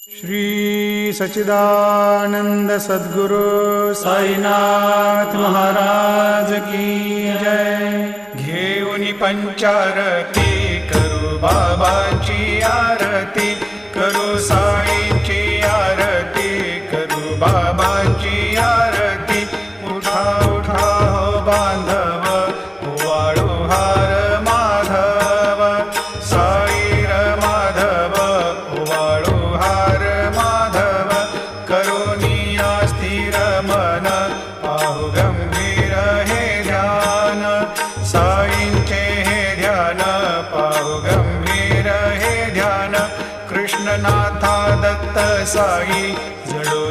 श्री सच्चिदानंद सद्गुरु साईनाथ महाराज की जय। घेऊनी पंचारती करू बाबांची आरती, करू साईंची आरती, करू बाबांची आरती। उठा उठा हो बांधव, वाळू हार माधव, साईर माधव, वाळू हार माधव। करुणिया स्थिर मन, पाहु गंभीर हे ध्यान, साईंचे हे ध्यान, पाहु गंभीर हे ध्यान। कृष्णनाथा दत्त साई जडो